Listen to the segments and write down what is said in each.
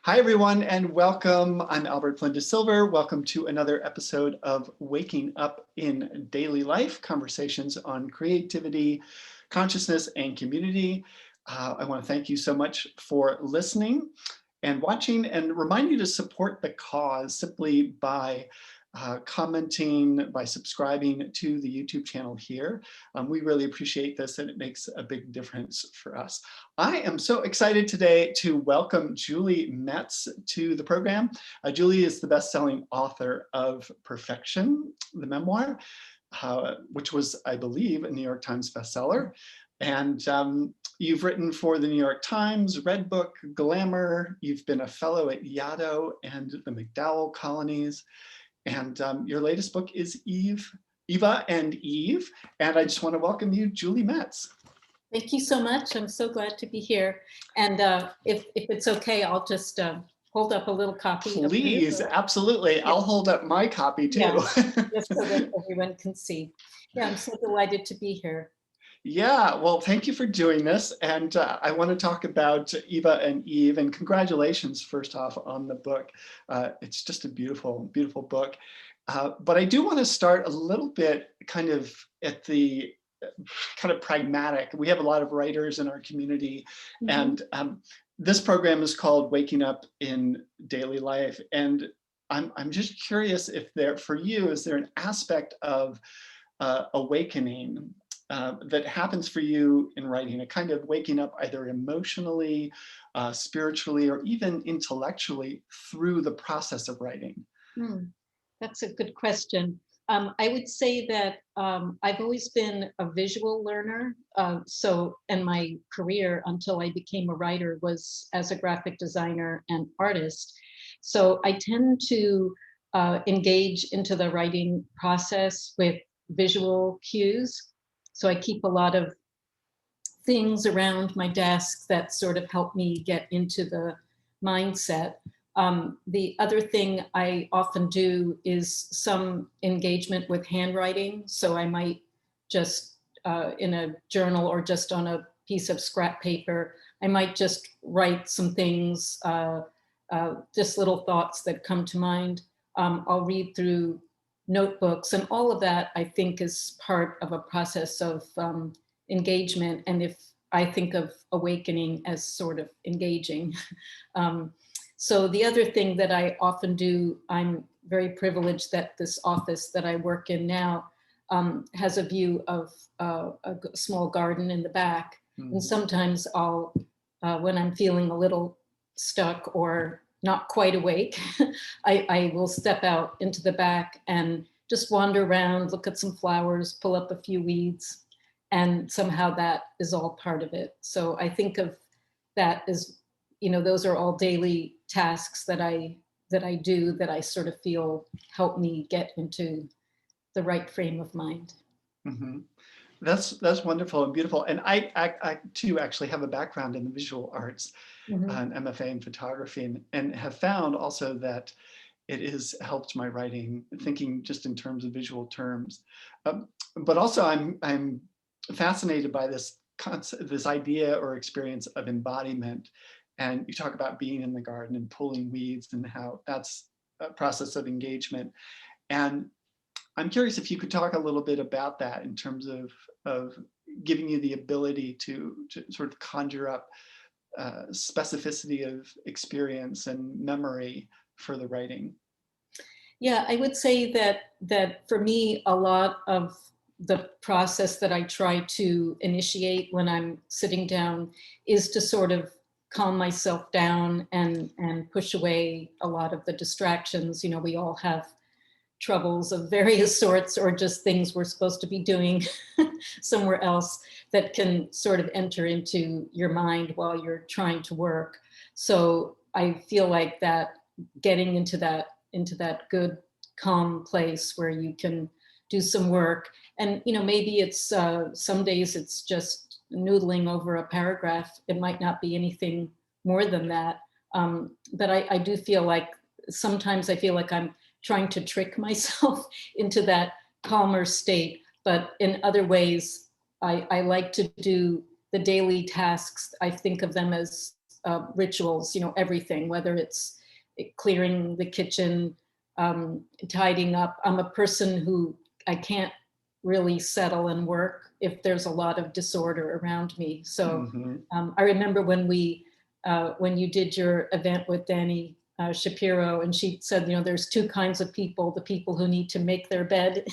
Hi, everyone, and welcome. I'm Albert Flynn DeSilver. Welcome to another episode of Waking Up in Daily Life, conversations on creativity, consciousness, and community. I want to thank you so much for listening and watching, and remind you to support the cause simply by commenting, by subscribing to the YouTube channel here. We really appreciate this, and it makes a big difference for us. I am so excited today to welcome Julie Metz to the program. Julie is the best-selling author of Perfection, the memoir, which was, I believe, a New York Times bestseller. And you've written for the New York Times, Redbook, Glamour. You've been a fellow at Yaddo and the MacDowell Colonies. And your latest book is Eva and Eve. And I just want to welcome you, Julie Metz. Thank you so much. I'm so glad to be here. And if it's okay, I'll just hold up a little copy. Please, absolutely. Yeah. I'll hold up my copy too. Yeah, just so that everyone can see. Yeah, I'm so delighted to be here. Yeah, well, thank you for doing this. And I want to talk about Eva and Eve, and congratulations, first off, on the book. It's just a beautiful, beautiful book. But I do want to start a little bit kind of at the kind of pragmatic. We have a lot of writers in our community, and this program is called Waking Up in Daily Life. And I'm just curious if for you, is there an aspect of awakening that happens for you in writing, a kind of waking up either emotionally, spiritually, or even intellectually through the process of writing? That's a good question. I would say that I've always been a visual learner. And my career until I became a writer was as a graphic designer and artist. So I tend to engage into the writing process with visual cues. So I keep a lot of things around my desk that sort of help me get into the mindset. The other thing I often do is some engagement with handwriting. So I might just in a journal or just on a piece of scrap paper, I might just write some things, just little thoughts that come to mind. I'll read through notebooks, and all of that I think is part of a process of engagement. And if I think of awakening as sort of engaging. So the other thing that I often do, I'm very privileged that this office that I work in now has a view of a small garden in the back. And sometimes I'll, when I'm feeling a little stuck or not quite awake, I will step out into the back and just wander around, look at some flowers, pull up a few weeds, and somehow that is all part of it. So I think of that as, those are all daily tasks that I do that I sort of feel help me get into the right frame of mind. Mm-hmm. That's wonderful and beautiful. And I too actually have a background in the visual arts, an MFA in photography, and have found also that it has helped my writing, thinking just in terms of visual terms. But also I'm fascinated by this concept, this idea or experience of embodiment. And you talk about being in the garden and pulling weeds and how that's a process of engagement. And I'm curious if you could talk a little bit about that in terms of giving you the ability to sort of conjure up specificity of experience and memory for the writing. Yeah, I would say that for me, a lot of the process that I try to initiate when I'm sitting down is to sort of calm myself down and push away a lot of the distractions. We all have troubles of various sorts, or just things we're supposed to be doing somewhere else that can sort of enter into your mind while you're trying to work. So I feel like that getting into that good, calm place where you can do some work. And, maybe it's some days it's just noodling over a paragraph. It might not be anything more than that. But I do feel like sometimes I feel like I'm trying to trick myself into that calmer state. But in other ways, I like to do the daily tasks. I think of them as rituals, everything, whether it's clearing the kitchen, tidying up. I'm a person who I can't really settle and work if there's a lot of disorder around me. So Mhm. I remember when you did your event with Danny Shapiro, and she said, there's two kinds of people: the people who need to make their bed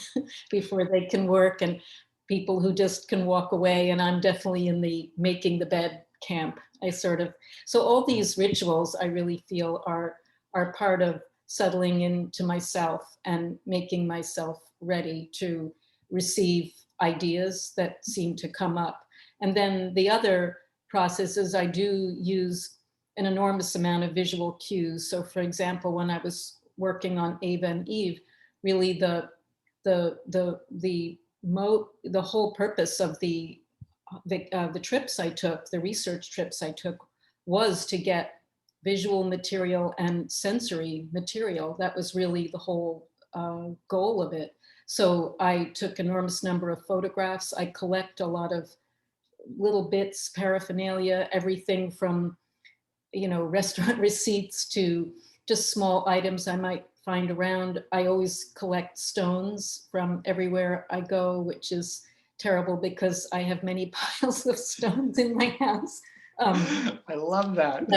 before they can work, and people who just can walk away. And I'm definitely in the making the bed camp. So all these rituals I really feel are part of settling into myself and making myself ready to receive ideas that seem to come up. And then the other process is I do use an enormous amount of visual cues. So for example, when I was working on Ava and Eve, really the whole purpose of the trips I took, the research trips I took, was to get visual material and sensory material. That was really the whole goal of it. So I took enormous number of photographs. I collect a lot of little bits, paraphernalia, everything from restaurant receipts to just small items I might find around. I always collect stones from everywhere I go, which is terrible because I have many piles of stones in my house. I love that.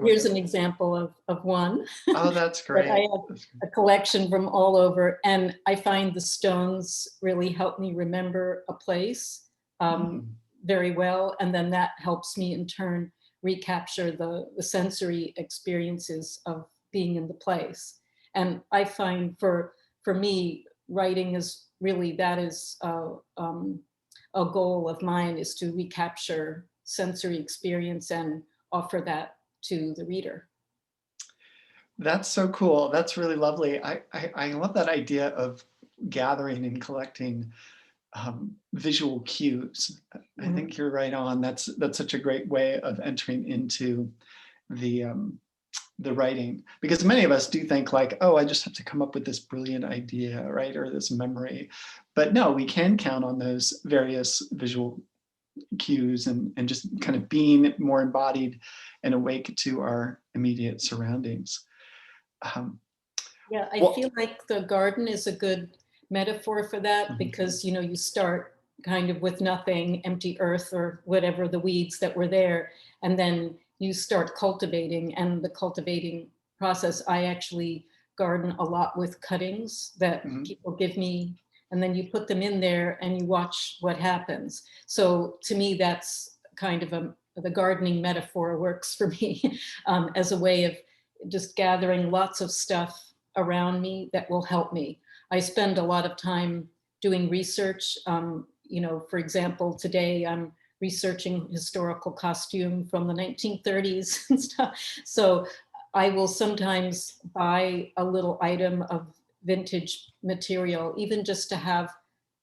Here's an example of one. Oh, that's But I great. have a collection from all over, and I find the stones really help me remember a place very well, and then that helps me in turn recapture the sensory experiences of being in the place. And I find for me, writing is really, that is a goal of mine, is to recapture sensory experience and offer that to the reader. That's so cool. That's really lovely. I love that idea of gathering and collecting visual cues. I think you're right on. That's such a great way of entering into the writing, because many of us do think like, oh, I just have to come up with this brilliant idea, right, or this memory. But no, we can count on those various visual cues and just kind of being more embodied and awake to our immediate surroundings. Yeah, I Well, feel like the garden is a good metaphor for that, because you start kind of with nothing, empty earth or whatever, the weeds that were there, and then you start cultivating. And the cultivating process, I actually garden a lot with cuttings that people give me, and then you put them in there and you watch what happens. So to me, that's kind of the gardening metaphor works for me as a way of just gathering lots of stuff around me that will help me. I spend a lot of time doing research. For example, today I'm researching historical costume from the 1930s and stuff. So I will sometimes buy a little item of vintage material, even just to have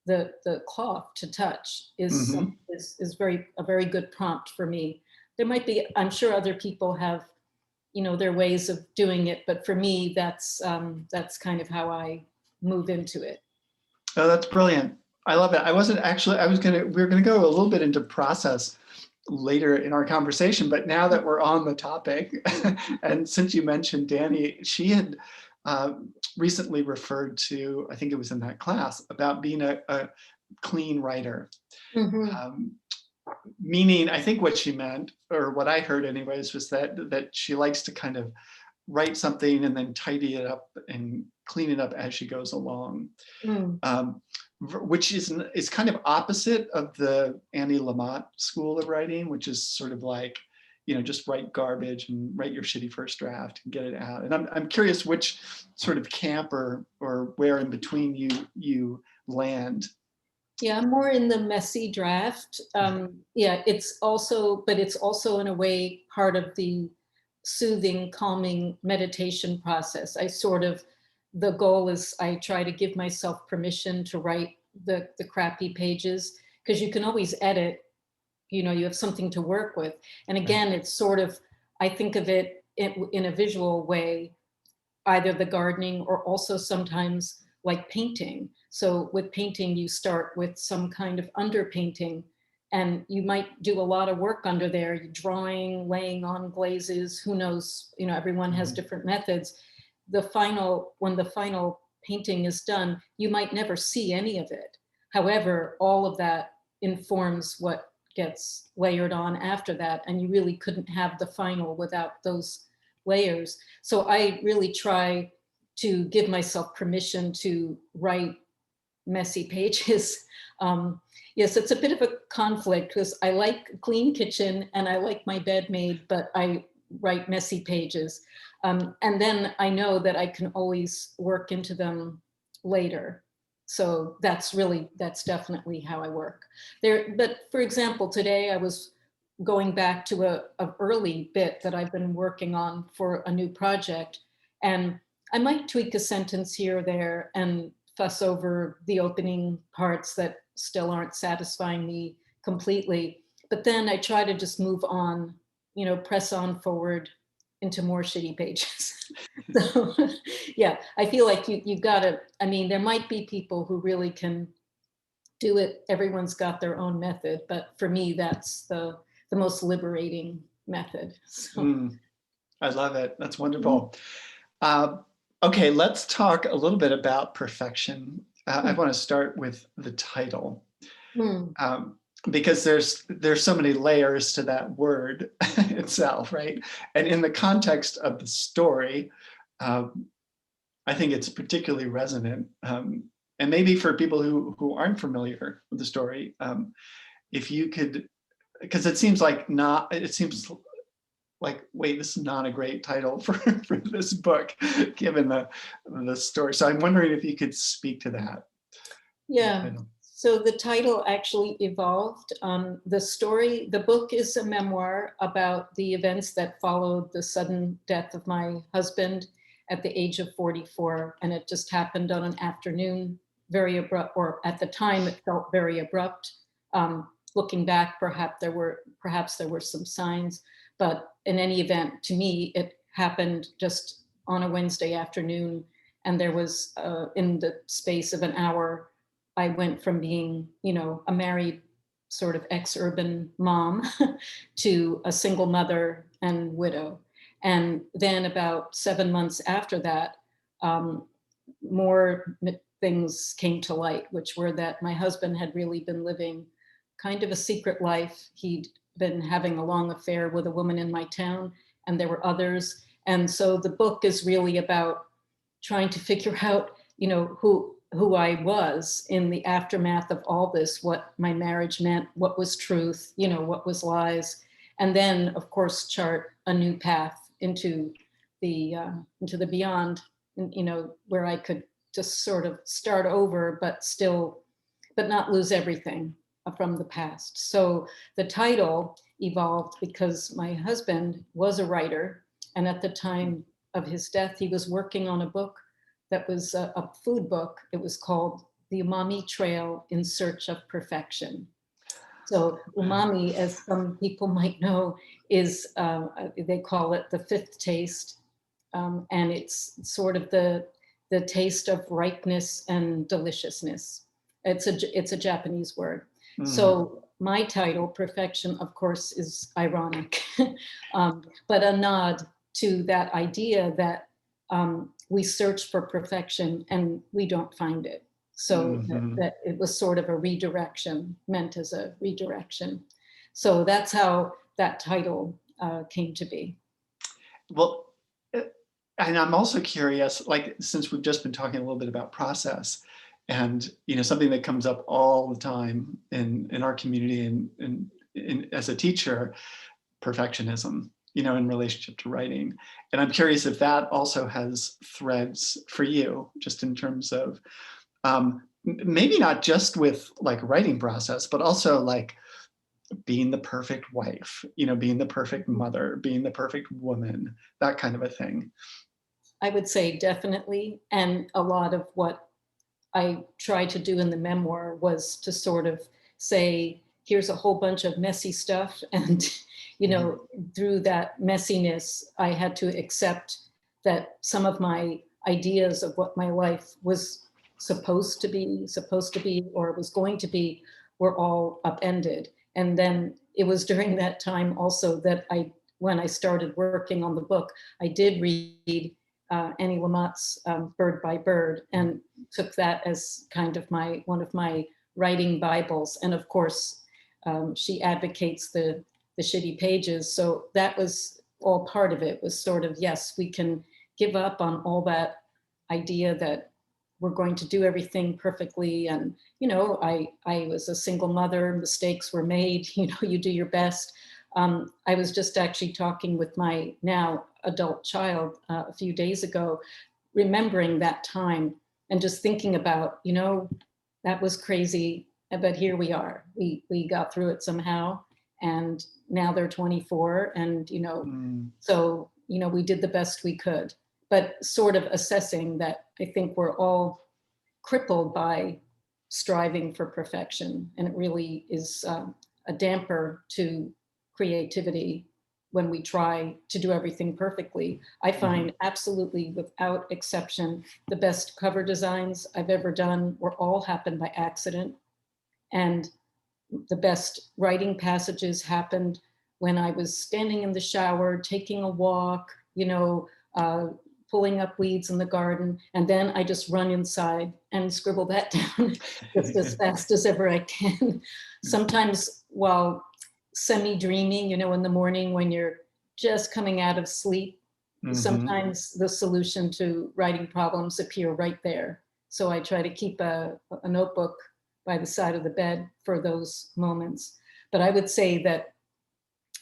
the cloth to touch is a very good prompt for me. There might be, I'm sure other people have their ways of doing it, but for me, that's kind of how I move into it. Oh, that's brilliant. I love it. I wasn't actually, we were gonna go a little bit into process later in our conversation, but now that we're on the topic, and since you mentioned Danny, she had recently referred to, I think it was in that class, about being a clean writer. Meaning, I think what she meant, or what I heard anyways, was that she likes to kind of write something and then tidy it up and clean it up as she goes along, which is kind of opposite of the Annie Lamott school of writing, which is sort of like, just write garbage and write your shitty first draft and get it out. And I'm curious which sort of camp or where in between you land. Yeah, I'm more in the messy draft. Yeah, it's also in a way part of the soothing, calming meditation process. The goal is I try to give myself permission to write the crappy pages, because you can always edit, you have something to work with. And again, it's sort of, I think of it in a visual way, either the gardening or also sometimes like painting. So with painting, you start with some kind of underpainting, and you might do a lot of work under there, you're drawing, laying on glazes, who knows, everyone has different methods. When the final painting is done, you might never see any of it. However, all of that informs what gets layered on after that, and you really couldn't have the final without those layers. So I really try to give myself permission to write messy pages. Yes, it's a bit of a conflict because I like a clean kitchen and I like my bed made, but I write messy pages. And then I know that I can always work into them later. So that's definitely how I work there. But for example, today I was going back to a early bit that I've been working on for a new project, and I might tweak a sentence here or there and fuss over the opening parts that still aren't satisfying me completely. But then I try to just move on, press on forward into more shitty pages. So yeah, I feel like you gotta, there might be people who really can do it. Everyone's got their own method, but for me, that's the most liberating method. So. I love it. That's wonderful. Okay, let's talk a little bit about perfection. I want to start with the title, because there's so many layers to that word itself, right? And in the context of the story, I think it's particularly resonant. And maybe for people who aren't familiar with the story, if you could, because it seems like wait, this is not a great title for this book, given the story. So I'm wondering if you could speak to that. Yeah. So the title actually evolved. The book is a memoir about the events that followed the sudden death of my husband at the age of 44. And it just happened on an afternoon, very abrupt, or at the time it felt very abrupt. Looking back, perhaps there were some signs. But in any event, to me, it happened just on a Wednesday afternoon. And there was, in the space of an hour, I went from being, a married sort of ex-urban mom to a single mother and widow. And then about 7 months after that, more things came to light, which were that my husband had really been living kind of a secret life. He'd been having a long affair with a woman in my town, and there were others. And so the book is really about trying to figure out, who I was in the aftermath of all this, what my marriage meant, what was truth, what was lies, and then of course chart a new path into the beyond, where I could just sort of start over, but not lose everything from the past. So the title evolved because my husband was a writer, and at the time of his death, he was working on a book that was a food book. It was called The Umami Trail in Search of Perfection. So umami, as some people might know, is, they call it the fifth taste. And it's sort of the taste of ripeness and deliciousness. It's a Japanese word. So my title, Perfection, of course, is ironic, but a nod to that idea that we search for perfection and we don't find it. So that it was sort of a redirection, meant as a redirection. So that's how that title came to be. Well, and I'm also curious, since we've just been talking a little bit about process, and something that comes up all the time in our community and as a teacher, perfectionism, in relationship to writing. And I'm curious if that also has threads for you, just in terms of maybe not just with writing process, but also being the perfect wife, being the perfect mother, being the perfect woman, that kind of a thing. I would say definitely. And a lot of what I tried to do in the memoir was to sort of say, here's a whole bunch of messy stuff. And, through that messiness, I had to accept that some of my ideas of what my life was supposed to be, or was going to be, were all upended. And then it was during that time also that when I started working on the book, I did read Annie Lamott's Bird by Bird, and took that as kind of one of my writing Bibles. And of course, she advocates the shitty pages. So that was all part of it, was sort of, yes, we can give up on all that idea that we're going to do everything perfectly. And, I was a single mother, mistakes were made, you do your best. I was just actually talking with my now adult child a few days ago, remembering that time and just thinking about, that was crazy, but here we are. We got through it somehow, and now they're 24, and so we did the best we could. But sort of assessing that, I think we're all crippled by striving for perfection, and it really is a damper to creativity when we try to do everything perfectly. I find absolutely, without exception, the best cover designs I've ever done were all happened by accident. And the best writing passages happened when I was standing in the shower, taking a walk, pulling up weeds in the garden, and then I just run inside and scribble that down just as fast as ever I can. Sometimes while semi-dreaming, in the morning when you're just coming out of sleep, sometimes the solution to writing problems appear right there. So I try to keep a notebook by the side of the bed for those moments. But I would say that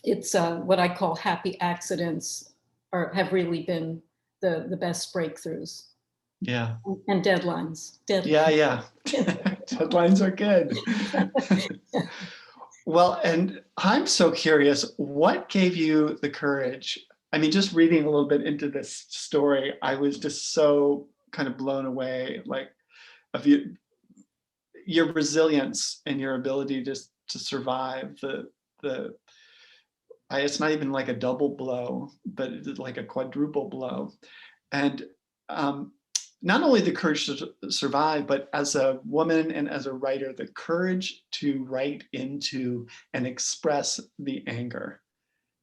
it's what I call happy accidents have really been the best breakthroughs. Yeah. And deadlines. Yeah. Deadlines are good. Well, and I'm so curious, what gave you the courage? I mean, just reading a little bit into this story, I was just so kind of blown away, like, of your resilience and your ability just to survive it's not even like a double blow, but it's like a quadruple blow. And not only the courage to survive, but as a woman and as a writer, the courage to write into and express the anger,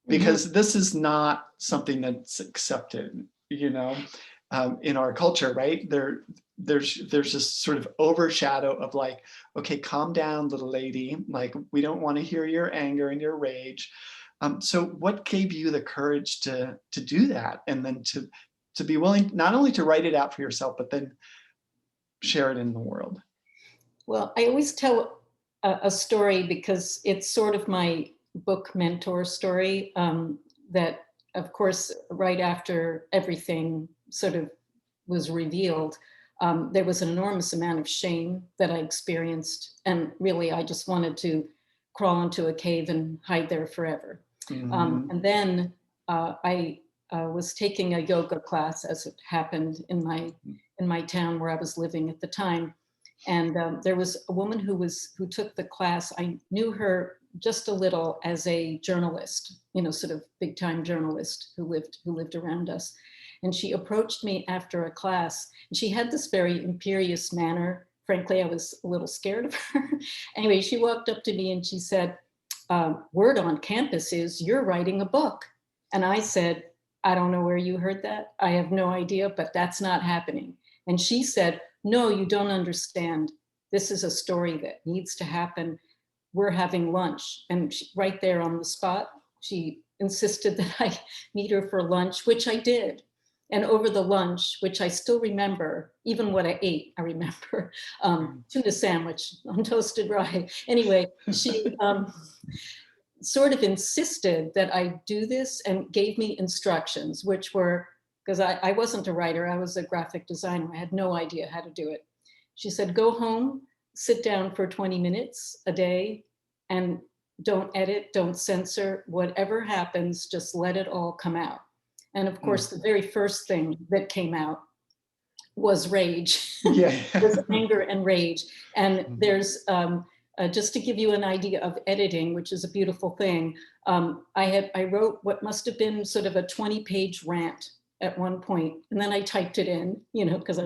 because this is not something that's accepted, in our culture, right? There's this sort of overshadow of like, okay, calm down, little lady. Like, we don't want to hear your anger and your rage. So what gave you the courage to do that, and then to be willing not only to write it out for yourself, but then share it in the world? Well, I always tell a story because it's sort of my book mentor story, that, of course, right after everything sort of was revealed, there was an enormous amount of shame that I experienced. And really, I just wanted to crawl into a cave and hide there forever. And then I was taking a yoga class, as it happened in my town where I was living at the time. And there was a woman who took the class. I knew her just a little as a journalist, sort of big time journalist who lived around us. And she approached me after a class, and she had this very imperious manner. Frankly, I was a little scared of her. Anyway, she walked up to me and she said, word on campus is you're writing a book. And I said, I don't know where you heard that. I have no idea, but that's not happening. And she said, no, you don't understand. This is a story that needs to happen. We're having lunch. And right there on the spot, she insisted that I meet her for lunch, which I did. And over the lunch, which I still remember, even what I ate, I remember, tuna sandwich on toasted rye. Anyway, she sort of insisted that I do this and gave me instructions, which were, because I wasn't a writer, I was a graphic designer. I had no idea how to do it. She said, go home, sit down for 20 minutes a day, and don't edit, don't censor, whatever happens, just let it all come out. And of course, the very first thing that came out was rage, was anger and rage. And there's, just to give you an idea of editing, which is a beautiful thing, I wrote what must have been sort of a 20-page rant at one point, and then I typed it in, because I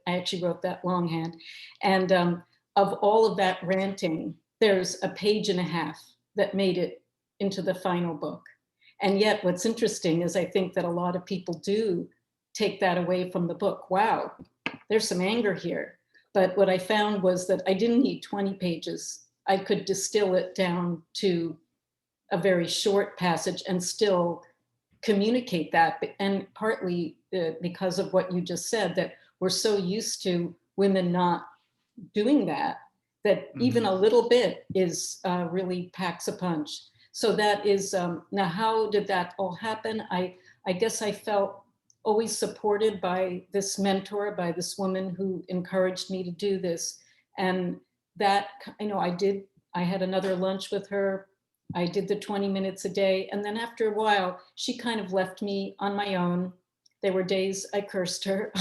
actually wrote that longhand. And of all of that ranting, there's a page and a half that made it into the final book. And yet what's interesting is I think that a lot of people do take that away from the book. Wow, there's some anger here. But what I found was that I didn't need 20 pages. I could distill it down to a very short passage and still communicate that. And partly because of what you just said, that we're so used to women not doing that, that even a little bit is really packs a punch. So that is, now how did that all happen? I guess I felt always supported by this mentor, by this woman who encouraged me to do this. And that, I had another lunch with her. I did the 20 minutes a day. And then after a while, she kind of left me on my own. There were days I cursed her.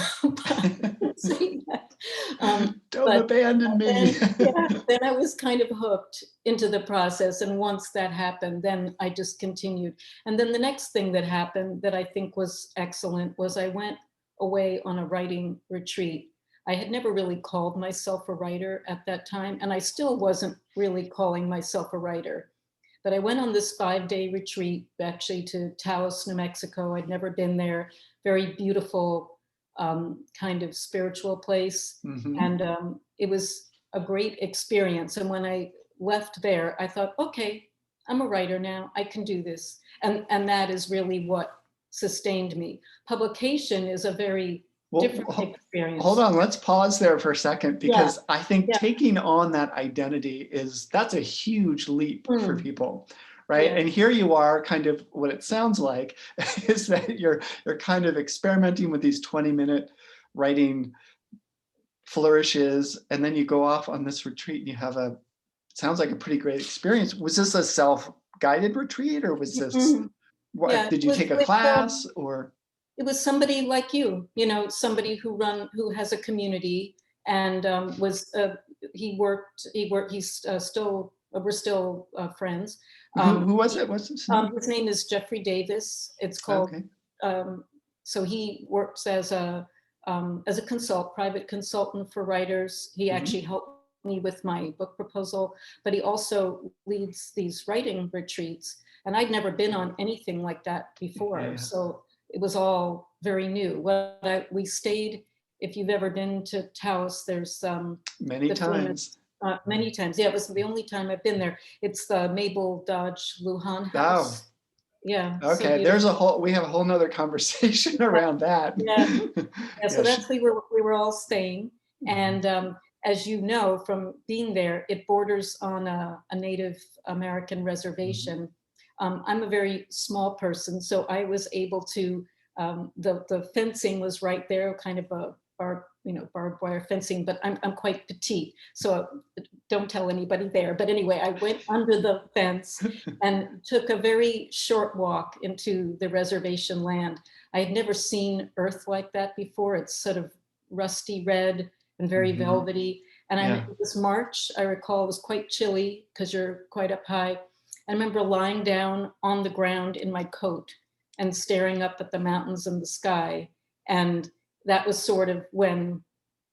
Don't abandon me. Then I was kind of hooked into the process. And once that happened, then I just continued. And then the next thing that happened that I think was excellent was I went away on a writing retreat. I had never really called myself a writer at that time, and I still wasn't really calling myself a writer. But I went on this 5-day retreat, actually to Taos, New Mexico. I'd never been there. Very beautiful kind of spiritual place. And it was a great experience. And when I left there, I thought, okay, I'm a writer now. I can do this. And that is really what sustained me. Publication is a very different experience. Hold on, let's pause there for a second, because I think taking on that identity that's a huge leap for people, right? And here you are, kind of what it sounds like is that you're kind of experimenting with these 20-minute writing flourishes, and then you go off on this retreat and you have sounds like a pretty great experience. Was this a self-guided retreat, or was this, did you take a class, or? It was somebody like you, somebody who has a community, and we're still friends. Who was it? What's his name? His name is Jeffrey Davis. It's called, so he works as a private consultant for writers. He actually helped me with my book proposal, but he also leads these writing retreats. And I'd never been on anything like that before. So it was all very new. We stayed, if you've ever been to Taos, there's many times. Many times. Yeah, it was the only time I've been there. It's the Mabel Dodge Lujan house. Oh. Yeah. Okay, we have a whole nother conversation around that. So that's we were all staying. And as you know from being there, it borders on a Native American reservation. I'm a very small person, so I was able to, the fencing was right there, kind of a barbed wire fencing, but I'm quite petite, so don't tell anybody there. But anyway, I went under the fence and took a very short walk into the reservation land. I had never seen earth like that before. It's sort of rusty red and very velvety. And this march, I recall, was quite chilly because you're quite up high. I remember lying down on the ground in my coat and staring up at the mountains and the sky. And that was sort of when,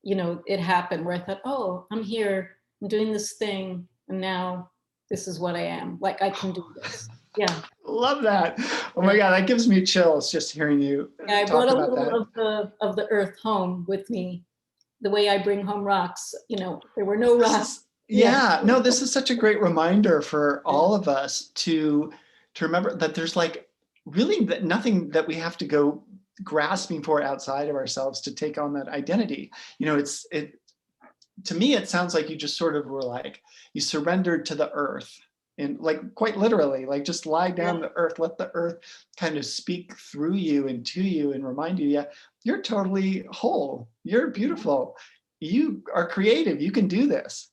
it happened, where I thought, oh, I'm here, I'm doing this thing, and now this is what I am. Like, I can do this. Yeah. Love that. Oh my God, that gives me chills just hearing you I brought a little of the earth home with me. The way I bring home rocks, there were no rocks. No, this is such a great reminder for all of us to remember that there's really nothing that we have to go grasping for outside of ourselves to take on that identity. To me, it sounds like you just sort of were you surrendered to the earth, and quite literally, just lie down the earth, let the earth kind of speak through you and to you and remind you, you're totally whole, you're beautiful, you are creative, you can do this.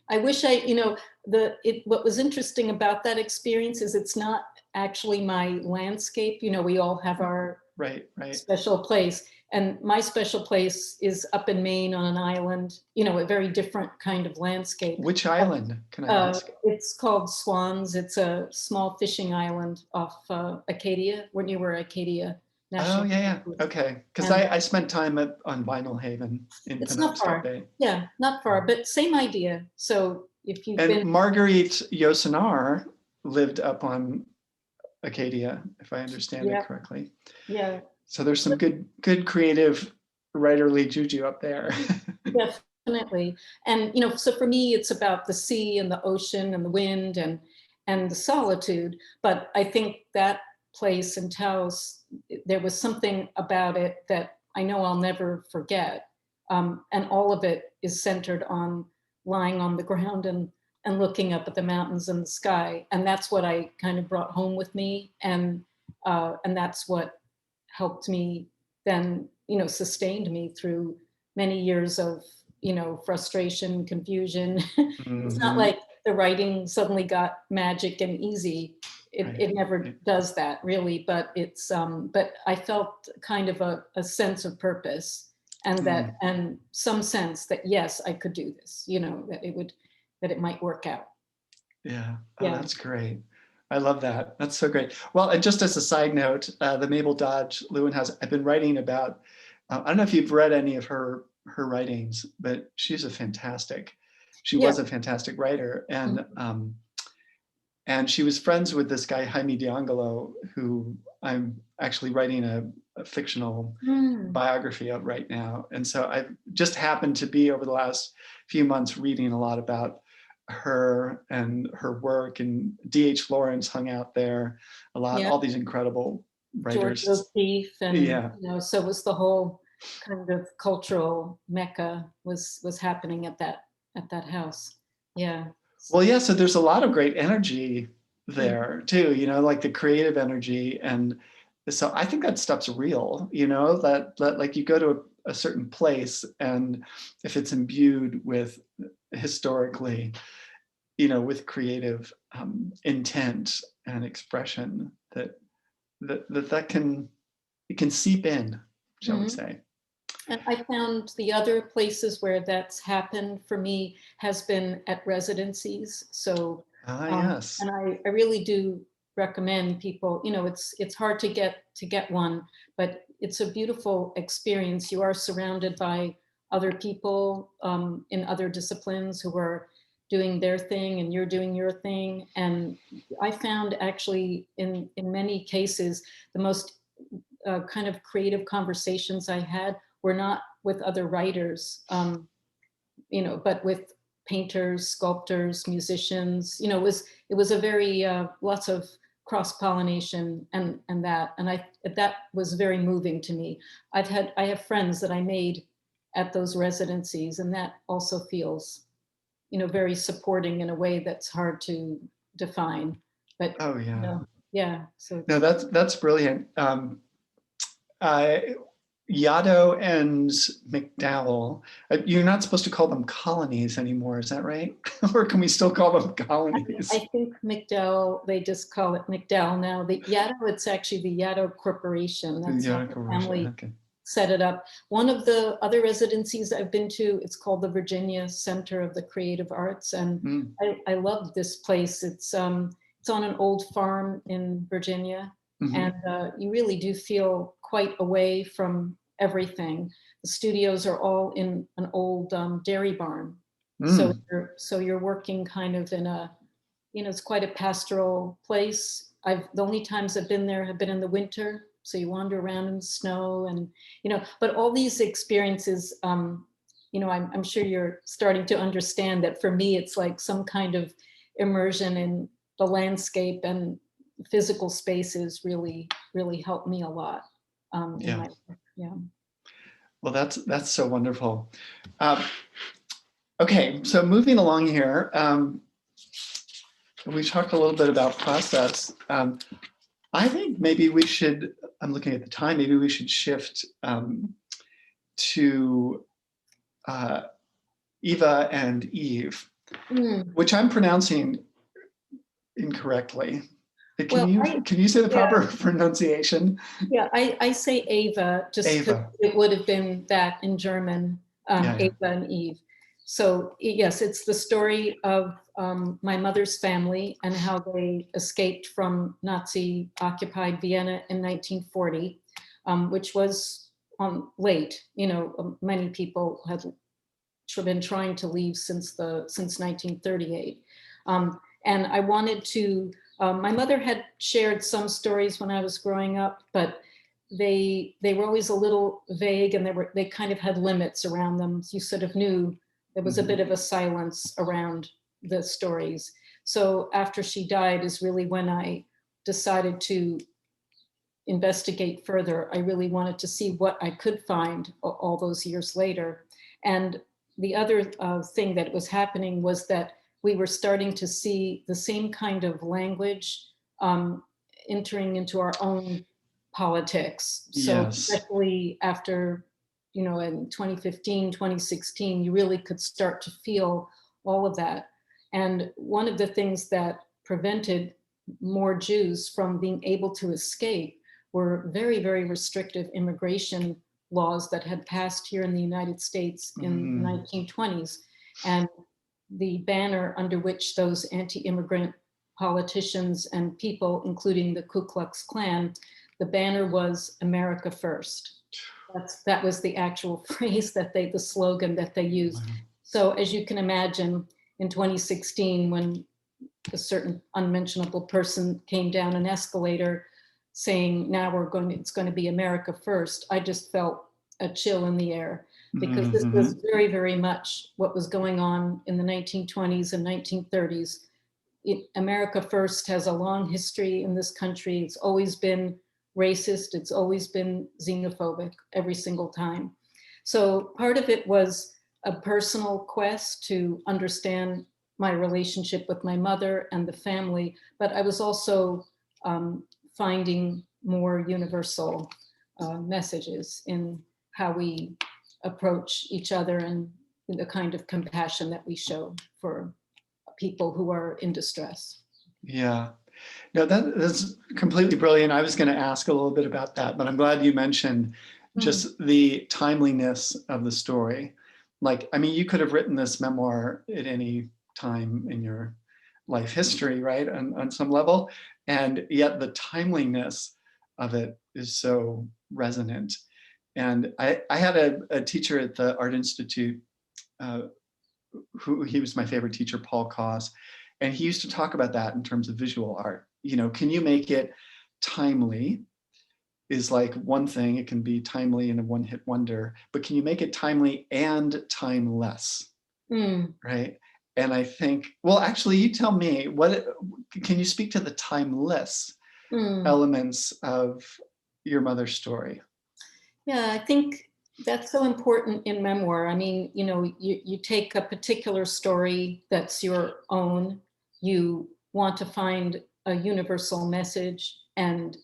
I wish what was interesting about that experience is it's not actually my landscape. We all have our special place. And my special place is up in Maine on an island, a very different kind of landscape. Which island, can I ask? It's called Swans. It's a small fishing island off Acadia, near where Acadia National. Oh, yeah. Okay. Because I spent time on Vinyl Haven in Penobscot Bay. Yeah, not far, but same idea. So, if you've And been, Marguerite Yourcenar lived up on Acadia, if I understand it yeah, correctly. yeah, So there's some good creative writerly juju up there. definitely. And, so for me, it's about the sea and the ocean and the wind and the solitude. But I think that place in Taos, there was something about it that I know I'll never forget. And all of it is centered on lying on the ground and looking up at the mountains and the sky. And that's what I kind of brought home with me. And that's what helped me then, sustained me through many years of, frustration, confusion. It's not Mhm. like the writing suddenly got magic and easy. It, Right. it never Right. does that really, but but I felt kind of a sense of purpose Mm. and some sense that yes, I could do this, that it might work out. Yeah. Oh, Yeah. that's great. I love that. That's so great. Well, and just as a side note, the Mabel Dodge Lewin House, I've been writing about, I don't know if you've read any of her writings, but she Yeah. was a fantastic writer. Mhm. And she was friends with this guy, Jaime D'Angelo, who I'm actually writing a fictional Mm. biography of right now. And so I've just happened to be over the last few months reading a lot about her and her work, and D.H. Lawrence hung out there a lot, Yeah. all these incredible George writers. O'Keeffe, and Yeah. so was the whole kind of cultural mecca was happening at that house. Yeah. Well, yeah, so there's a lot of great energy Mhm. there too, like the creative energy. And so I think that stuff's real, that like you go to a certain place, and if it's imbued with historically, with creative intent and expression, that can, it can seep in, shall we Mhm. say. And I found the other places where that's happened for me has been at residencies. So, Ah, yes. and I really do recommend people, it's hard to get one, but it's a beautiful experience. You are surrounded by other people in other disciplines who are doing their thing and you're doing your thing. And I found actually in many cases, the most kind of creative conversations I had were not with other writers, but with painters, sculptors, musicians. It was a very lots of cross pollination and that was very moving to me. I have friends that I made at those residencies, and that also feels very supporting in a way that's hard to define. But Oh, yeah. yeah, so No, it's that's brilliant. Uh, Yaddo and McDowell, you're not supposed to call them colonies anymore, is that right? Or can we still call them colonies? I think McDowell, they just call it McDowell now. The Yaddo, it's actually the Yaddo Corporation. That's how Yaddo the Corporation, family okay. set it up. One of the other residencies I've been to, it's called the Virginia Center of the Creative Arts. And Mm, I love this place. It's on an old farm in Virginia. And mhm, you really do feel quite away from everything. The studios are all in an old dairy barn. So mm. you're working kind of in it's quite a pastoral place. The only times I've been there have been in the winter. So you wander around in the snow and, but all these experiences, I'm sure you're starting to understand that for me, it's like some kind of immersion in the landscape, and physical spaces really, really help me a lot in Yeah. my work. Yeah. Well, that's so wonderful. Um, okay, so moving along here, we talked a little bit about process. I think maybe we should, I'm looking at the time, maybe we should shift to uh, Eva and Eve, Mm. which I'm pronouncing incorrectly. Can Well, you can you say the yeah, proper pronunciation? yeah, I say Ava just because Ava. it would have been that in German, Yeah, yeah. Ava and Eve. So yes, it's the story of my mother's family and how they escaped from Nazi occupied Vienna in 1940, which was late. Many people had been trying to leave since 1938. And I wanted to, my mother had shared some stories when I was growing up, but they were always a little vague, and they kind of had limits around them. You sort of knew there was a bit of a silence around the stories. So after she died is really when I decided to investigate further. I really wanted to see what I could find all those years later. And the other thing that was happening was that we were starting to see the same kind of language entering into our own politics. So Yes. especially after, in 2015, 2016, you really could start to feel all of that. And one of the things that prevented more Jews from being able to escape were very, very restrictive immigration laws that had passed here in the United States in the 1920s. And the banner under which those anti-immigrant politicians and people, including the Ku Klux Klan, the banner was "America First." That was the actual phrase the slogan that they used. Wow. So as you can imagine, in 2016, when a certain unmentionable person came down an escalator saying, now it's going to be America First, I just felt a chill in the air, because this was very, very much what was going on in the 1920s and 1930s. America First has a long history in this country. It's always been racist. It's always been xenophobic every single time. So part of it was a personal quest to understand my relationship with my mother and the family, but I was also finding more universal messages in how we approach each other and the kind of compassion that we show for people who are in distress. Yeah. No, that's completely brilliant. I was going to ask a little bit about that, but I'm glad you mentioned just the timeliness of the story. Like, I mean, you could have written this memoir at any time in your life history, right? On some level. And yet the timeliness of it is so resonant. And I had a teacher at the Art Institute he was my favorite teacher, Paul Koss. And he used to talk about that in terms of visual art. Can you make it timely is like one thing. It can be timely and a one-hit wonder, but can you make it timely and timeless? Right? And I think, well, actually, you tell me, can you speak to the timeless elements of your mother's story? Yeah, I think that's so important in memoir. I mean, you take a particular story that's your own, you want to find a universal message, and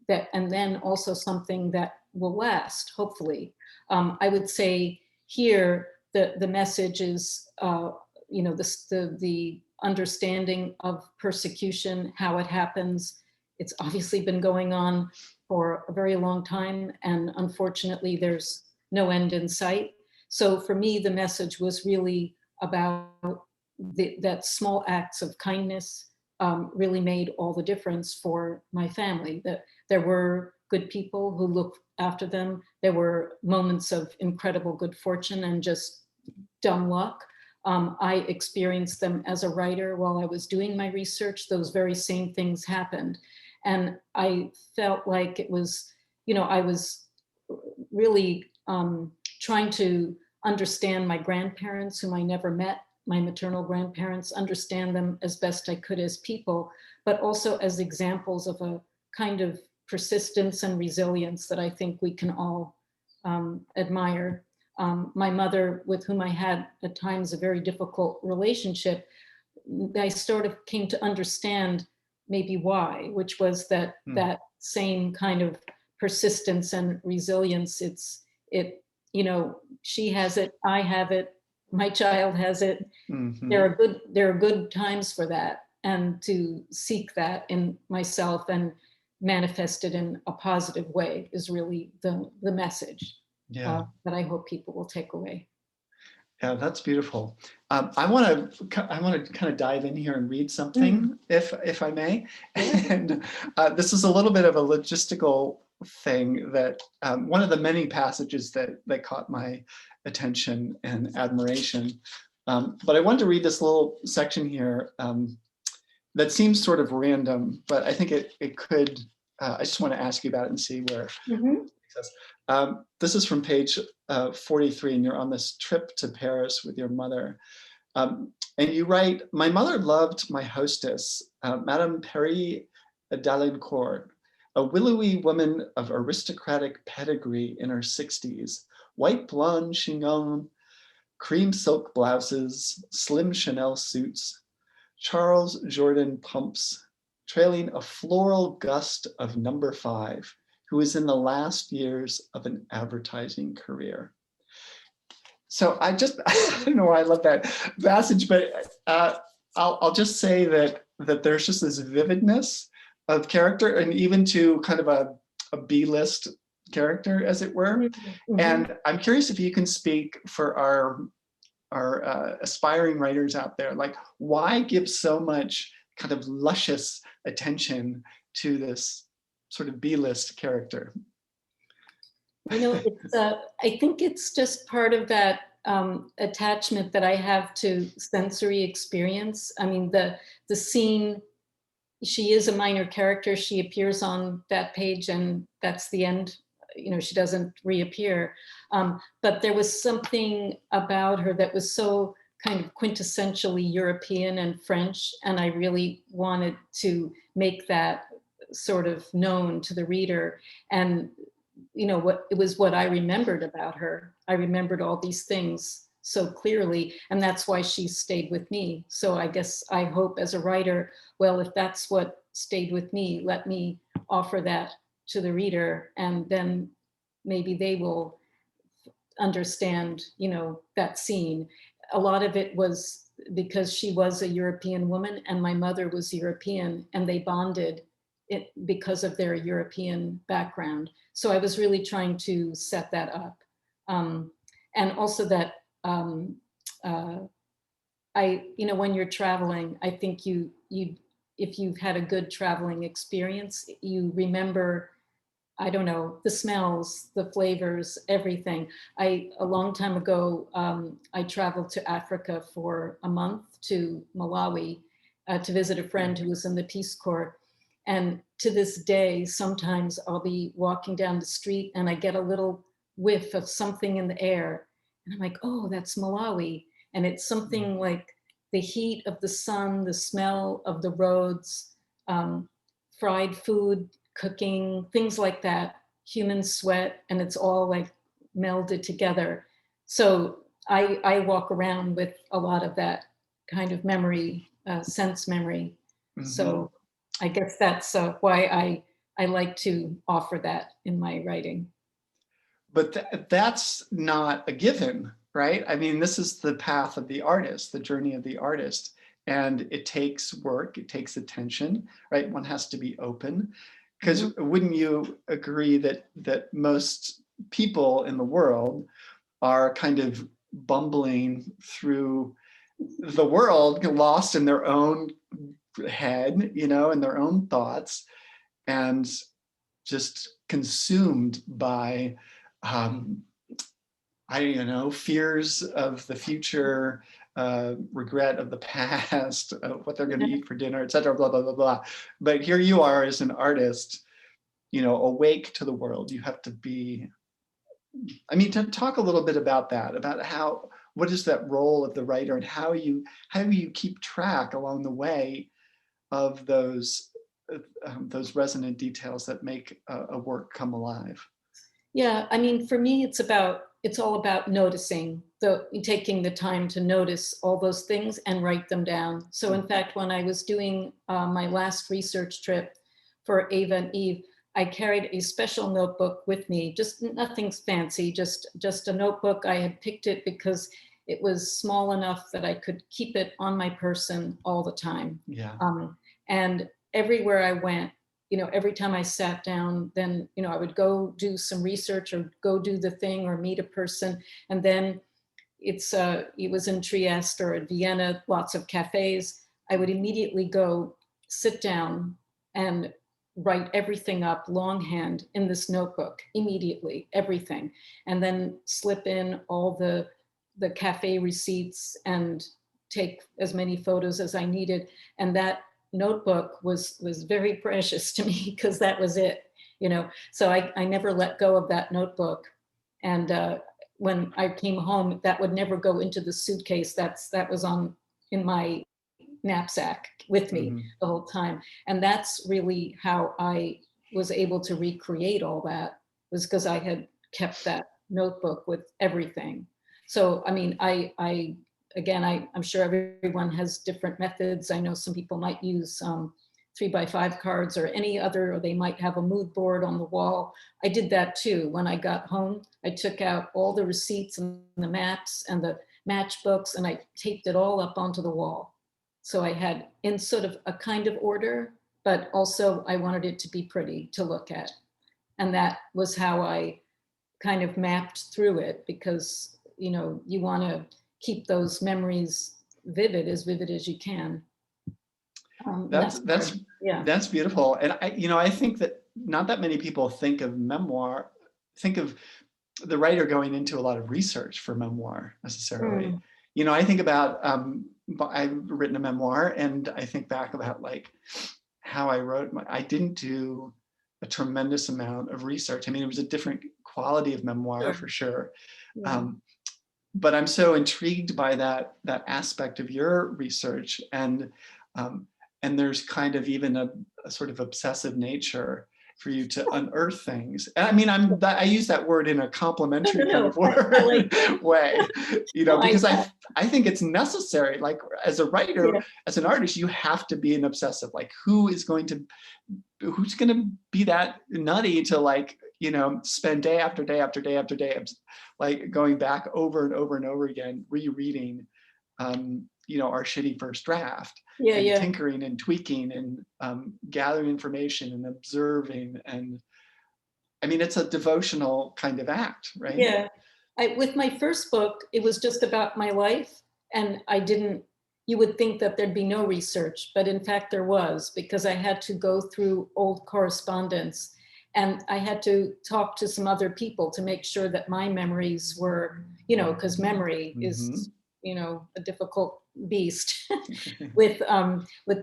then also something that will last, hopefully. I would say here the message is, the understanding of persecution, how it happens. It's obviously been going on for a very long time, and unfortunately there's no end in sight. So for me, the message was really about that small acts of kindness really made all the difference for my family. That there were good people who looked after them. There were moments of incredible good fortune and just dumb luck. I experienced them as a writer while I was doing my research. Those very same things happened. And I felt like it was, I was really trying to understand my grandparents, whom I never met, my maternal grandparents, understand them as best I could as people, but also as examples of a kind of persistence and resilience that I think we can all admire. My mother, with whom I had at times a very difficult relationship, I sort of came to understand maybe why, which was that same kind of persistence and resilience. She has it, I have it, my child has it. There are good times for that, and to seek that in myself and manifest it in a positive way is really the message that I hope people will take away. Yeah, that's beautiful. I want to kind of dive in here and read something, if I may. And this is a little bit of a logistical thing that one of the many passages that caught my attention and admiration. But I wanted to read this little section here that seems sort of random, but I think it could, I just want to ask you about it and see where Mhm. it takes us. This is from page 43, and you're on this trip to Paris with your mother. And you write, my mother loved my hostess, Madame Perry d'Alincourt, a willowy woman of aristocratic pedigree in her 60s, white blonde chignon, cream silk blouses, slim Chanel suits, Charles Jordan pumps, trailing a floral gust of number 5, who is in the last years of an advertising career. So I don't know why I love that passage, but I'll just say that there's just this vividness of character, and even to kind of a B-list character, as it were. Mhm. And I'm curious if you can speak for our aspiring writers out there, like, why give so much kind of luscious attention to this sort of B-list character? It's, I think it's just part of that attachment that I have to sensory experience. I mean, the scene, she is a minor character. She appears on that page, and that's the end. She doesn't reappear. But there was something about her that was so kind of quintessentially European and French, and I really wanted to make that sort of known to the reader. And it was what I remembered about her. I remembered all these things so clearly, and that's why she stayed with me. So I guess I hope as a writer, well, if that's what stayed with me, let me offer that to the reader, and then maybe they will understand, that scene. A lot of it was because she was a European woman and my mother was European, and they bonded it because of their European background. So I was really trying to set that up. And also that when you're traveling, I think if you've had a good traveling experience, you remember, I don't know, the smells, the flavors, everything. A long time ago, I traveled to Africa for a month to Malawi to visit a friend who was in the Peace Corps. And to this day, sometimes I'll be walking down the street and I get a little whiff of something in the air. And I'm like, oh, that's Malawi. And it's something like the heat of the sun, the smell of the roads, fried food, cooking, things like that, human sweat, and it's all like melded together. So I walk around with a lot of that kind of memory, sense memory. Mm-hmm. So I guess that's why I like to offer that in my writing. But that's not a given, right? I mean, this is the path of the artist, the journey of the artist. And it takes work, it takes attention, right? One has to be open. Because wouldn't you agree that most people in the world are kind of bumbling through the world, lost in their own head, in their own thoughts, and just consumed by fears of the future, regret of the past, what they're going to eat for dinner, etc., blah, blah, blah, blah. But here you are as an artist, awake to the world. You have to be, to talk a little bit about that, about what is that role of the writer, and how you keep track along the way of those resonant details that make a work come alive. Yeah, for me, it's all about noticing, taking the time to notice all those things and write them down. So in fact, when I was doing my last research trip for Ava and Eve, I carried a special notebook with me, just nothing fancy, just a notebook. I had picked it because it was small enough that I could keep it on my person all the time. Yeah. And everywhere I went, every time I sat down, then, I would go do some research or go do the thing or meet a person. And then it was in Trieste or at Vienna, lots of cafes. I would immediately go sit down and write everything up longhand in this notebook immediately, everything, and then slip in all the cafe receipts and take as many photos as I needed. And that notebook was very precious to me because that was it, you know. So I never let go of that notebook. And when I came home, that would never go into the suitcase. That was on in my knapsack with me Mhm. the whole time. And that's really how I was able to recreate all that, was because I had kept that notebook with everything. So, I mean, again, I'm sure everyone has different methods. I know some people might use 3x5 cards or any other, or they might have a mood board on the wall. I did that too. When I got home, I took out all the receipts and the maps and the matchbooks, and I taped it all up onto the wall. So I had in sort of a kind of order, but also I wanted it to be pretty to look at. And that was how I kind of mapped through it, because, you know, you want to keep those memories vivid as you can. That's That's part that's of, yeah. that's beautiful. And I think that not that many people think of memoir, think of the writer going into a lot of research for memoir necessarily. Mm, I think about I've written a memoir, and I think back about like how I wrote I didn't do a tremendous amount of research. I mean, it was a different quality of memoir sure. for sure. Yeah. Um, but I'm so intrigued by that aspect of your research, um, and there's kind of even a sort of obsessive nature for you to unearth things. And I mean, I use that word in a No, no, complimentary kind no. of I like word way, no, because I think it's necessary. Like as a writer, yeah, as an artist, you have to be an obsessive. Like who's going to be that nutty to like spend day after day after day after day like going back over and over and over again rereading our shitty first draft yeah, and yeah, tinkering and tweaking and gathering information and observing. And I mean, it's a devotional kind of act, right? yeah. With my first book, it was just about my life, and I didn't. You would think that there'd be no research, but in fact there was, because I had to go through old correspondence, and I had to talk to some other people to make sure that my memories were, because memory Mm-hmm. is, a difficult beast. With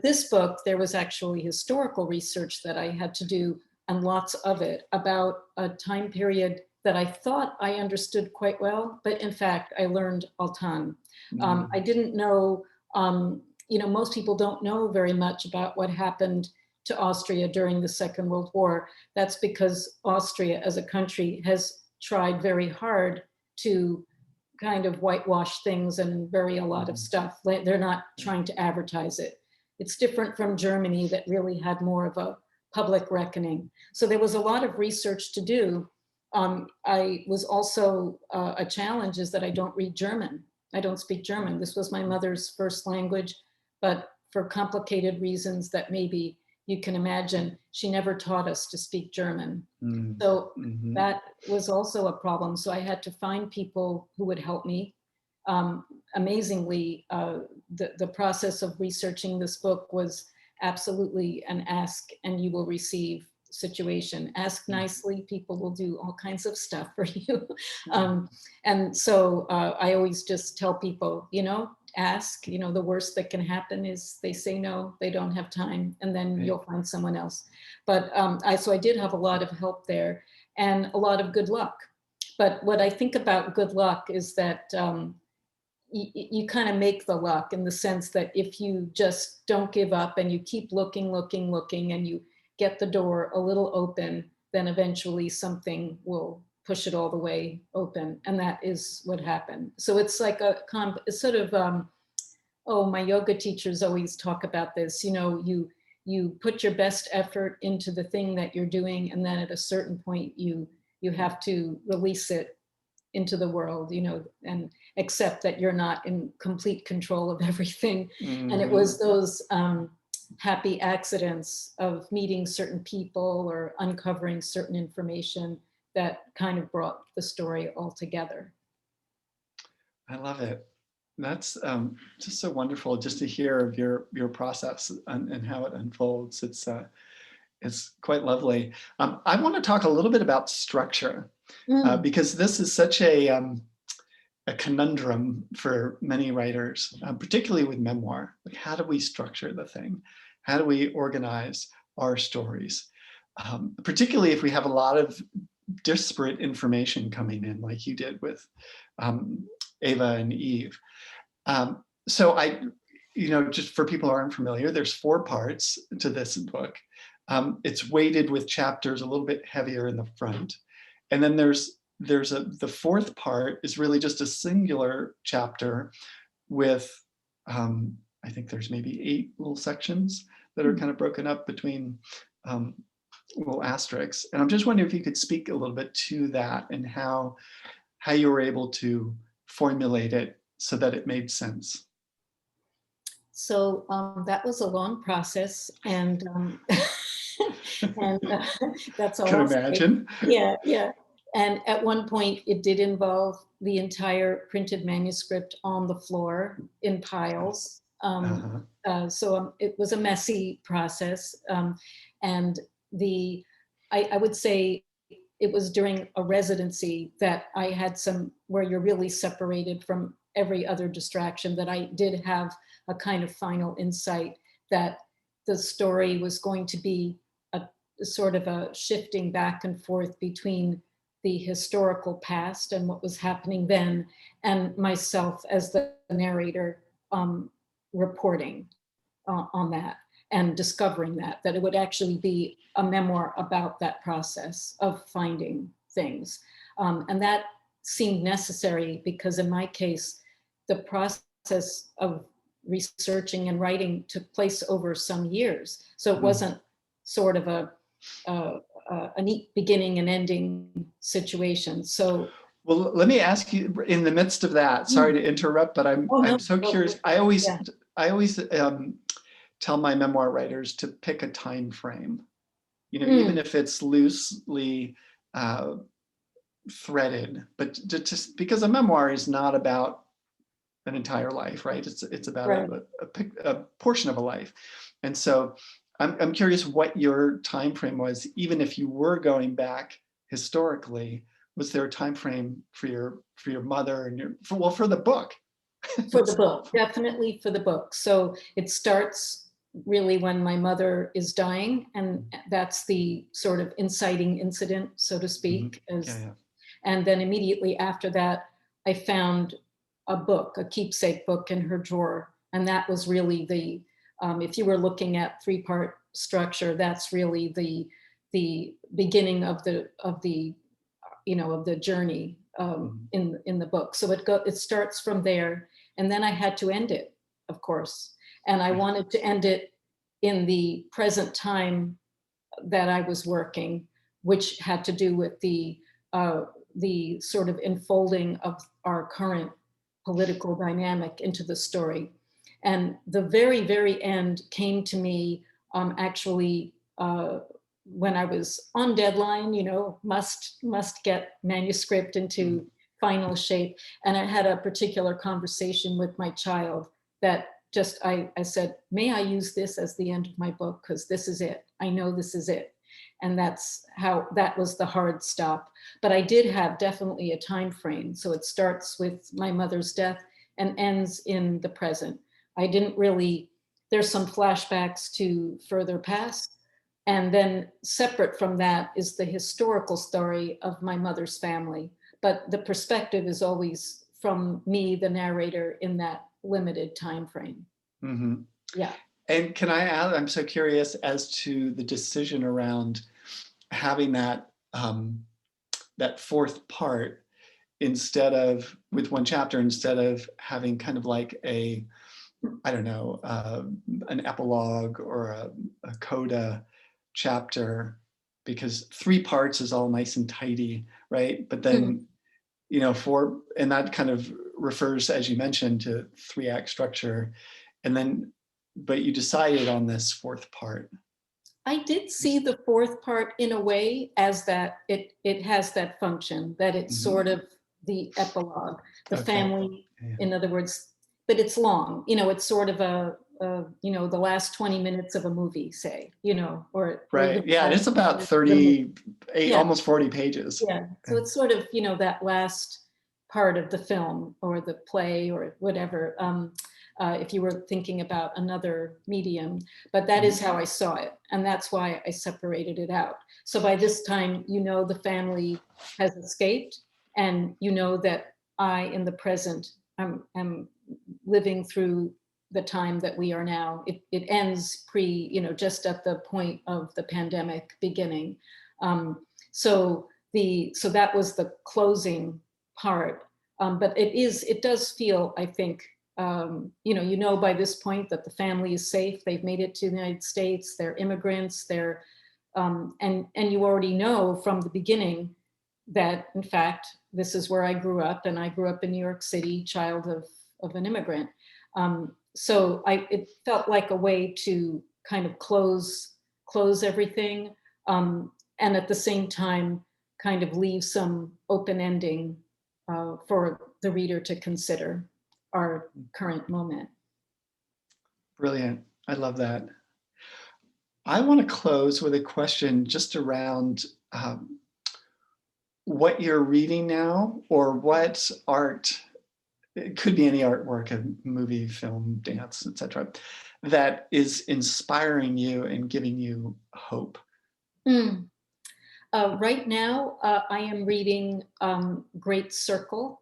this book, there was actually historical research that I had to do, and lots of it, about a time period that I thought I understood quite well, but in fact, I learned a ton. I didn't know, most people don't know very much about what happened to Austria during the Second World War. That's because Austria as a country has tried very hard to kind of whitewash things and bury a lot of Mm-hmm. stuff. They're not trying to advertise it. It's different from Germany, that really had more of a public reckoning. So there was a lot of research to do. I was also a challenge is that I don't read German. I don't speak German. This was my mother's first language, but for complicated reasons that maybe you can imagine, she never taught us to speak German. So Mm-hmm. that was also a problem. So I had to find people who would help me. Amazingly, the process of researching this book was absolutely an ask and you will receive situation. Ask nicely, people will do all kinds of stuff for you. um, and so I always just tell people, ask, the worst that can happen is they say no, they don't have time, and then Right. you'll find someone else. But so I did have a lot of help there and a lot of good luck. But what I think about good luck is that you kind of make the luck, in the sense that if you just don't give up and you keep looking, and you get the door a little open, then eventually something will push it all the way open. And that is what happened. So it's like it's sort of, oh, my yoga teachers always talk about this, you put your best effort into the thing that you're doing, and then at a certain point you have to release it into the world, and accept that you're not in complete control of everything. And it Mm-hmm. was those happy accidents of meeting certain people or uncovering certain information that kind of brought the story all together. I love it. That's just so wonderful just to hear of your process and how it unfolds. It's quite lovely. I want to talk a little bit about structure Mm, because this is such a conundrum for many writers, particularly with memoir. Like, how do we structure the thing? How do we organize our stories? Particularly if we have a lot of disparate information coming in, like you did with um, Ava and Eve. So just for people who aren't familiar, there's 4 parts to this book. It's weighted with chapters a little bit heavier in the front. And then the 4th part is really just a singular chapter with, I think there's maybe 8 little sections that are mm. kind of broken up between little asterisks. And I'm just wondering if you could speak a little bit to that and how you were able to formulate it so that it made sense. So that was a long process, and and that's all Could I'll say. imagine. Yeah, yeah. And at one point, it did involve the entire printed manuscript on the floor in piles. Uh-huh. It was a messy process, and I would say it was during a residency that I had some where you're really separated from every other distraction, that I did have a kind of final insight that the story was going to be a sort of a shifting back and forth between the historical past and what was happening then, and myself as the narrator, reporting on that and discovering that it would actually be a memoir about that process of finding things. And that seemed necessary because in my case, the process of researching and writing took place over some years. So it Mm. wasn't sort of a neat beginning and ending situation. So, Well, let me ask you, in the midst of that, sorry mm, to interrupt, but oh I'm no, so go for curious. it. I always tell my memoir writers to pick a time frame. Even Mm, if it's loosely uh, threaded, but just because a memoir is not about an entire life, right? It's about right. a portion of a life. And so I'm curious what your time frame was, even if you were going back historically. Was there a time frame for your mother and for the book? For the book, definitely for the book. So it starts really when my mother is dying, and that's the sort of inciting incident, so to Mhm. speak. Yeah, yeah. And then immediately after that, I found a book, a keepsake book in her drawer, and that was really if you were looking at 3-part structure, that's really the beginning of the journey, Mhm. in the book. So it starts from there, and then I had to end it, of course, and I Right. wanted to end it in the present time that I was working, which had to do with the sort of enfolding of our current political dynamic into the story. And the very, very end came to me, actually, when I was on deadline, must get manuscript Mhm. into final shape. And I had a particular conversation with my child that just I said, may I use this as the end of my book? Because this is it. I know this is it. And that was the hard stop. But I did have definitely a time frame. So it starts with my mother's death and ends in the present. I didn't really, there's some flashbacks to further past. And then separate from that is the historical story of my mother's family. But the perspective is always from me, the narrator, in that limited time frame. Mhm. Yeah. And can I add, I'm so curious as to the decision around having that 4th part instead of with one chapter, instead of having kind of like I don't know, an epilogue or a coda chapter, because 3 parts is all nice and tidy, right? But Mm. then, and that kind of refers, as you mentioned, to 3-act structure. And then, but you decided on this 4th part. I did see the 4th part in a way as that it has that function, that it's Mhm. sort of the epilogue, the Okay. family, Yeah. in other words, but it's long. It's sort of the last 20 minutes of a movie, say, or even Right. Yeah, and it's about the movie. 38, Yeah, almost 40 pages. yeah. So it's sort of, that last part of the film or the play or whatever, if you were thinking about another medium. But that is how I saw it. And that's why I separated it out. So by this time, the family has escaped, and that I, in the present, am living through the time that we are now. It ends just at the point of the pandemic beginning. So that was the closing part. But it does feel, I think, by this point that the family is safe. They've made it to the United States. They're immigrants. And you already know from the beginning that, in fact, this is where I grew up, and I grew up in New York City, child of an immigrant. So it felt like a way to kind of close everything, and at the same time kind of leave some open ending for the reader to consider our current moment. Brilliant. I love that. I want to close with a question just around what you're reading now, or what art, it could be any artwork, a movie, film, dance, etc., that is inspiring you and giving you hope. Right now, I am reading Great Circle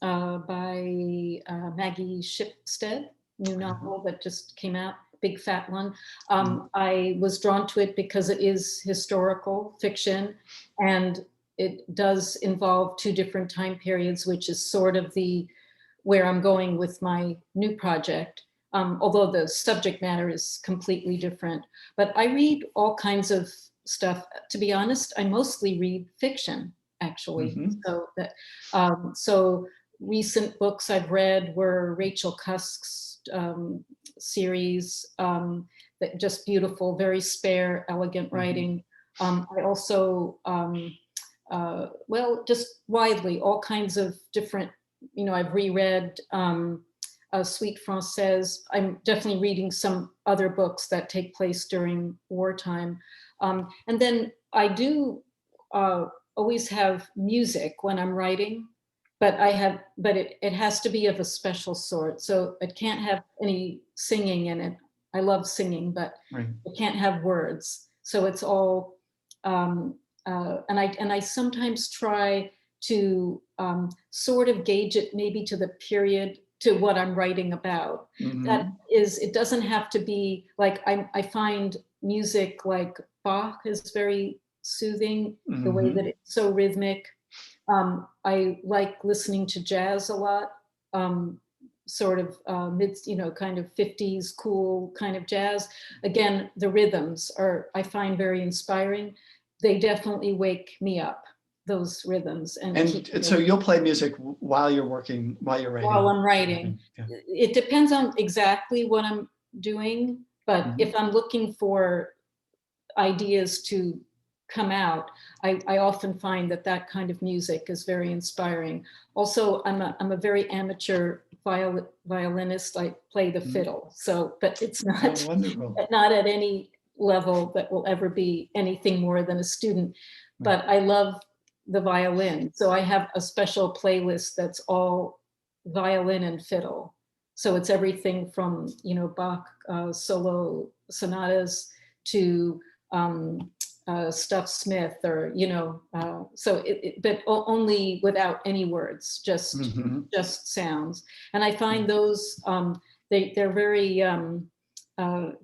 by Maggie Shipstead, new novel that just came out, big fat one. I was drawn to it because it is historical fiction, and it does involve two different time periods, which is sort of where I'm going with my new project, although the subject matter is completely different. But I read all kinds of stuff. To be honest, I mostly read fiction, actually. So recent books I've read were Rachel Cusk's series, that just beautiful, very spare, elegant writing. I also, just widely, all kinds of different, I've reread Suite Française. I'm definitely reading some other books that take place during wartime. And then I do always have music when I'm writing, but it has to be of a special sort. So it can't have any singing in it. I love singing, but it can't have words. So it's all, and I sometimes try to sort of gauge it maybe to the period, to what I'm writing about. That is, it doesn't have to be like, I find music like Bach is very soothing, the way that it's so rhythmic. I like listening to jazz a lot, sort of kind of 50s cool kind of jazz. Again, the rhythms I find very inspiring. They definitely wake me up, those rhythms. And so you'll play music while you're working, while you're writing? While I'm writing. Yeah. It depends on exactly what I'm doing, but if I'm looking for ideas to come out, I often find that kind of music is very inspiring. Also, I'm a very amateur violinist. I play the fiddle, but it's not not at any level that will ever be anything more than a student. But I love the violin, so I have a special playlist that's all violin and fiddle. So it's everything from Bach solo sonatas to Stuff Smith, or but only without any words, just sounds. And I find those they're very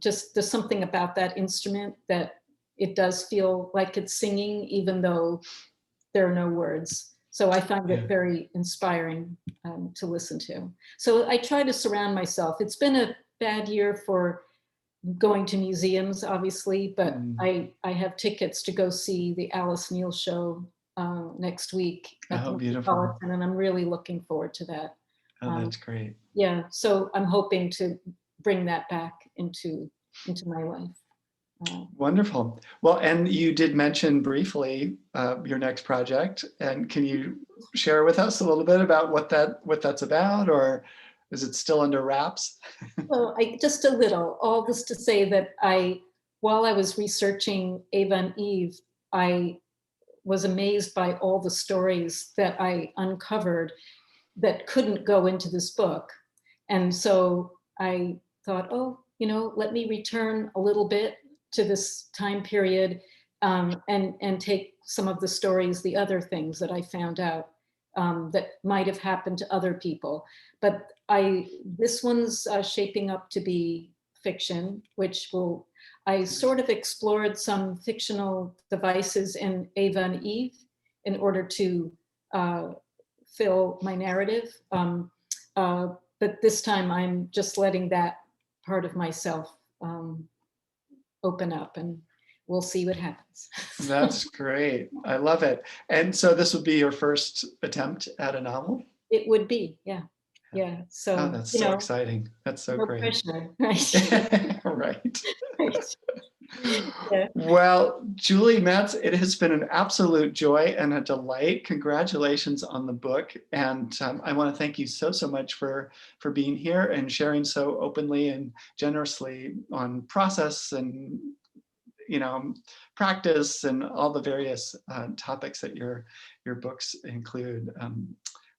just, there's something about that instrument that it does feel like it's singing, even though there are no words. So I find it very inspiring to listen to. So I try to surround myself. It's been a bad year for going to museums, obviously, but I have tickets to go see the Alice Neal show next week at the Metropolitan, and I'm really looking forward to that. Oh, that's great. Yeah, so I'm hoping to bring that back into my life. Wonderful. Well, and you did mention briefly your next project, and can you share with us a little bit about what that's about, or Is it still under wraps? Well, just a little, all this to say that while I was researching Ava and Eve, I was amazed by all the stories that I uncovered that couldn't go into this book. And so I thought, oh, let me return a little bit to this time period, and take some of the stories, the other things that I found out that might have happened to other people. But this one's shaping up to be fiction, I sort of explored some fictional devices in Ava and Eve in order to fill my narrative. But this time I'm just letting that part of myself open up, and we'll see what happens. That's great. I love it. And so this would be your first attempt at a novel? It would be, yeah. Yeah. So, Oh, that's so exciting. That's so no great. pressure, right? Right. Right. Yeah. Well, Julie, Metz, it has been an absolute joy and a delight. Congratulations on the book. And I want to thank you so much for being here and sharing so openly and generously on process and practice and all the various topics that your books include.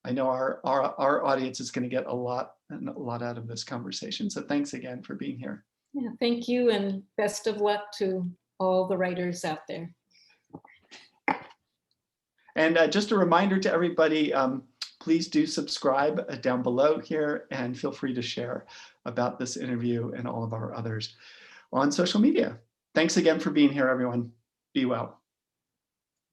I know our audience is going to get a lot out of this conversation. So thanks again for being here. Yeah, thank you, and best of luck to all the writers out there. And just a reminder to everybody, please do subscribe down below here, and feel free to share about this interview and all of our others on social media. Thanks again for being here, everyone. Be well.